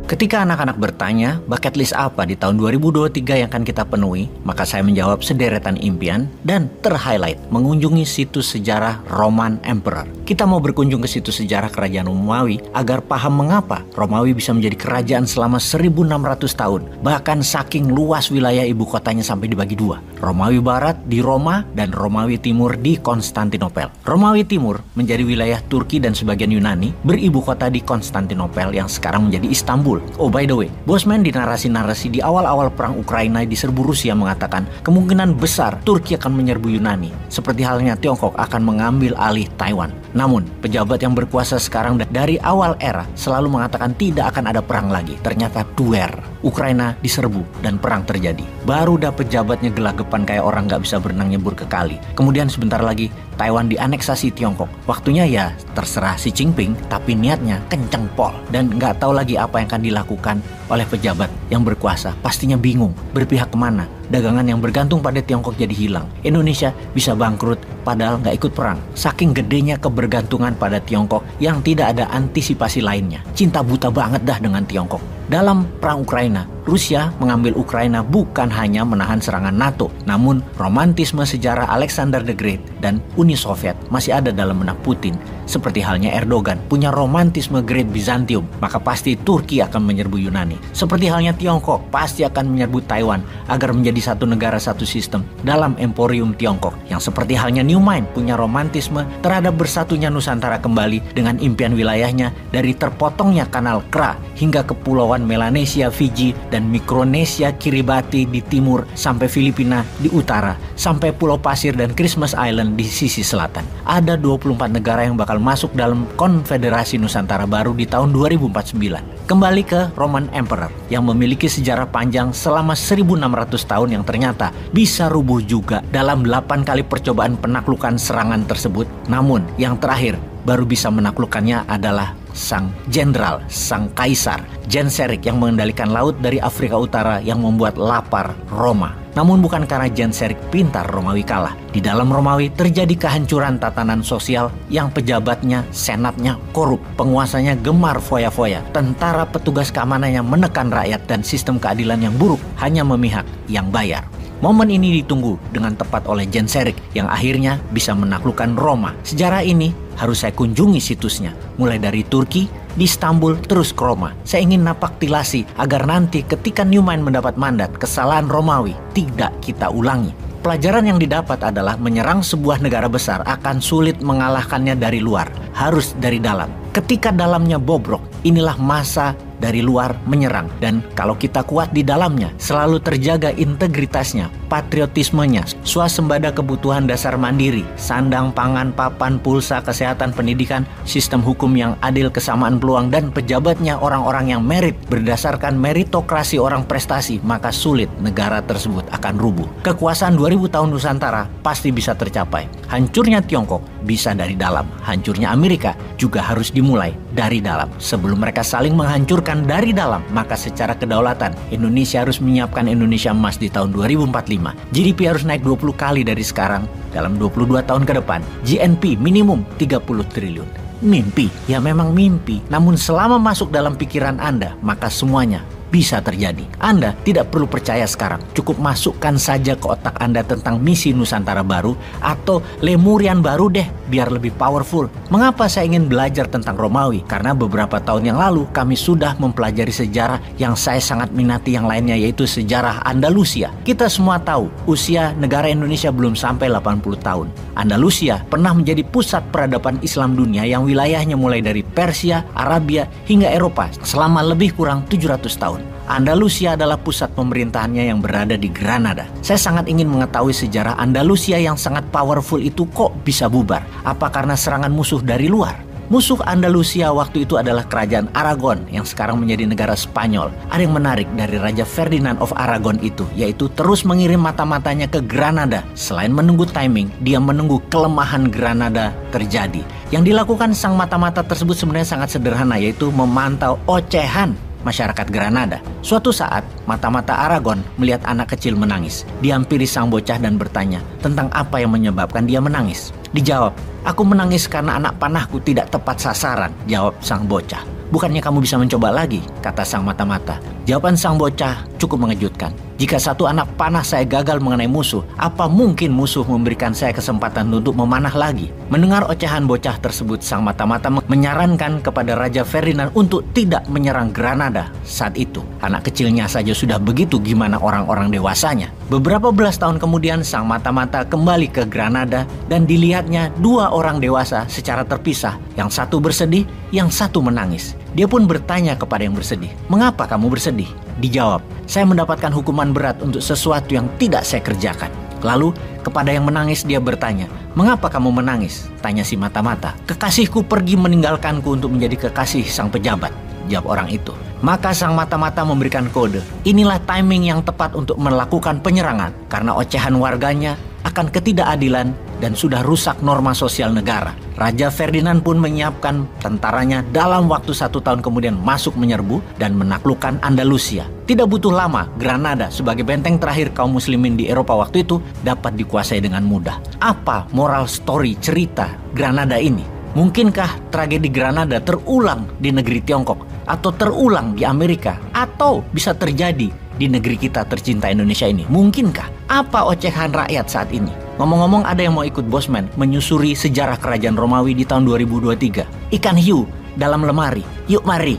Ketika anak-anak bertanya, bucket list apa di tahun 2023 yang akan kita penuhi, maka saya menjawab sederetan impian dan ter-highlight mengunjungi situs sejarah Roman Emperor. Kita mau berkunjung ke situs sejarah kerajaan Romawi agar paham mengapa Romawi bisa menjadi kerajaan selama 1600 tahun, bahkan saking luas wilayah ibu kotanya sampai dibagi dua. Romawi Barat di Roma dan Romawi Timur di Konstantinopel. Romawi Timur menjadi wilayah Turki dan sebagian Yunani, beribu kota di Konstantinopel yang sekarang menjadi Istanbul. Oh by the way, Bosman di narasi-narasi di awal-awal perang Ukraina diserbu Rusia mengatakan kemungkinan besar Turki akan menyerbu Yunani, seperti halnya Tiongkok akan mengambil alih Taiwan. Namun, pejabat yang berkuasa sekarang dari awal era selalu mengatakan tidak akan ada perang lagi. Ternyata duer, Ukraina diserbu dan perang terjadi. Baru dah pejabatnya gelagapan kayak orang gak bisa berenang nyebur ke kali. Kemudian sebentar lagi Taiwan dianeksasi Tiongkok. Waktunya ya terserah Xi Jinping, tapi niatnya kenceng pol. Dan gak tahu lagi apa yang akan dilakukan oleh pejabat yang berkuasa. Pastinya bingung berpihak kemana. Dagangan yang bergantung pada Tiongkok jadi hilang. Indonesia bisa bangkrut padahal gak ikut perang. Saking gedenya kebergantungan pada Tiongkok yang tidak ada antisipasi lainnya. Cinta buta banget dah dengan Tiongkok. Dalam perang Ukraina, Rusia mengambil Ukraina bukan hanya menahan serangan NATO, namun romantisme sejarah Alexander the Great dan Uni Soviet masih ada dalam benak Putin. Seperti halnya Erdogan punya romantisme Great Byzantium, maka pasti Turki akan menyerbu Yunani. Seperti halnya Tiongkok pasti akan menyerbu Taiwan agar menjadi satu negara satu sistem dalam Emporium Tiongkok. Yang seperti halnya New Mind punya romantisme terhadap bersatunya Nusantara kembali dengan impian wilayahnya dari terpotongnya Kanal Kra hingga kepulauan Melanesia, Fiji, dan Mikronesia Kiribati di timur sampai Filipina di utara, sampai Pulau Pasir dan Christmas Island di sisi selatan. Ada 24 negara yang bakal masuk dalam Konfederasi Nusantara baru di tahun 2049. Kembali ke Roman Emperor yang memiliki sejarah panjang selama 1600 tahun yang ternyata bisa rubuh juga dalam 8 kali percobaan penaklukan serangan tersebut. Namun yang terakhir baru bisa menaklukkannya adalah sang jenderal, sang kaisar Genseric yang mengendalikan laut dari Afrika Utara yang membuat lapar Roma. Namun bukan karena Genseric pintar Romawi kalah. Di dalam Romawi terjadi kehancuran tatanan sosial yang pejabatnya, senatnya korup, penguasanya gemar foya-foya, tentara petugas keamanannya menekan rakyat dan sistem keadilan yang buruk hanya memihak yang bayar. Momen ini ditunggu dengan tepat oleh Genseric yang akhirnya bisa menaklukkan Roma. Sejarah ini harus saya kunjungi situsnya, mulai dari Turki, di Istanbul, terus ke Roma. Saya ingin napaktilasi agar nanti ketika New Mind mendapat mandat, kesalahan Romawi tidak kita ulangi. Pelajaran yang didapat adalah menyerang sebuah negara besar akan sulit mengalahkannya dari luar, harus dari dalam. Ketika dalamnya bobrok, inilah masa dari luar menyerang. Dan kalau kita kuat di dalamnya, selalu terjaga integritasnya, patriotismenya, swasembada kebutuhan dasar mandiri, sandang, pangan, papan, pulsa, kesehatan, pendidikan, sistem hukum yang adil, kesamaan peluang, dan pejabatnya orang-orang yang merit berdasarkan meritokrasi orang prestasi, maka sulit negara tersebut akan rubuh. Kekuasaan 2000 tahun Nusantara pasti bisa tercapai. Hancurnya Tiongkok bisa dari dalam. Hancurnya Amerika juga harus dimulai dari dalam. Sebelum mereka saling menghancurkan dari dalam, maka secara kedaulatan Indonesia harus menyiapkan Indonesia emas di tahun 2045. GDP harus naik 20 kali dari sekarang dalam 22 tahun ke depan. GNP minimum 30 triliun. Mimpi, ya memang mimpi. Namun selama masuk dalam pikiran Anda, maka semuanya bisa terjadi. Anda tidak perlu percaya sekarang, cukup masukkan saja ke otak Anda tentang misi Nusantara baru atau Lemurian baru deh, biar lebih powerful. Mengapa saya ingin belajar tentang Romawi? Karena beberapa tahun yang lalu kami sudah mempelajari sejarah yang saya sangat minati yang lainnya, yaitu sejarah Andalusia. Kita semua tahu usia negara Indonesia belum sampai 80 tahun. Andalusia pernah menjadi pusat peradaban Islam dunia yang wilayahnya mulai dari Persia, Arabia, hingga Eropa selama lebih kurang 700 tahun. Andalusia adalah pusat pemerintahannya yang berada di Granada. Saya sangat ingin mengetahui sejarah Andalusia yang sangat powerful itu kok bisa bubar. Apa karena serangan musuh dari luar? Musuh Andalusia waktu itu adalah kerajaan Aragon yang sekarang menjadi negara Spanyol. Ada yang menarik dari Raja Ferdinand of Aragon itu, yaitu terus mengirim mata-matanya ke Granada. Selain menunggu timing, dia menunggu kelemahan Granada terjadi. Yang dilakukan sang mata-mata tersebut sebenarnya sangat sederhana, yaitu memantau ocehan masyarakat Granada. Suatu saat, mata-mata Aragon melihat anak kecil menangis. Dihampiri sang bocah dan bertanya tentang apa yang menyebabkan dia menangis. Dijawab, "Aku menangis karena anak panahku tidak tepat sasaran," jawab sang bocah. Bukannya kamu bisa mencoba lagi, kata sang mata-mata. Jawaban sang bocah cukup mengejutkan. Jika satu anak panah saya gagal mengenai musuh, apa mungkin musuh memberikan saya kesempatan untuk memanah lagi? Mendengar ocehan bocah tersebut, sang mata-mata menyarankan kepada Raja Ferdinand untuk tidak menyerang Granada saat itu. Anak kecilnya saja sudah begitu, gimana orang-orang dewasanya? Beberapa belas tahun kemudian, sang mata-mata kembali ke Granada dan dilihatnya dua orang dewasa secara terpisah. Yang satu bersedih, yang satu menangis. Dia pun bertanya kepada yang bersedih, "Mengapa kamu bersedih?" Dijawab, "Saya mendapatkan hukuman berat untuk sesuatu yang tidak saya kerjakan." Lalu kepada yang menangis dia bertanya, "Mengapa kamu menangis?" Tanya si mata-mata. "Kekasihku pergi meninggalkanku untuk menjadi kekasih sang pejabat," jawab orang itu. Maka sang mata-mata memberikan kode. Inilah timing yang tepat untuk melakukan penyerangan karena ocehan warganya akan ketidakadilan dan sudah rusak norma sosial negara. Raja Ferdinand pun menyiapkan tentaranya dalam waktu 1 tahun kemudian masuk menyerbu dan menaklukkan Andalusia. Tidak butuh lama, Granada sebagai benteng terakhir kaum muslimin di Eropa waktu itu dapat dikuasai dengan mudah. Apa moral story cerita Granada ini? Mungkinkah tragedi Granada terulang di negeri Tiongkok atau terulang di Amerika atau bisa terjadi di negeri kita tercinta Indonesia ini? Mungkinkah? Apa ocehan rakyat saat ini? Ngomong-ngomong, ada yang mau ikut Bosman menyusuri sejarah kerajaan Romawi di tahun 2023? Ikan hiu dalam lemari. Yuk mari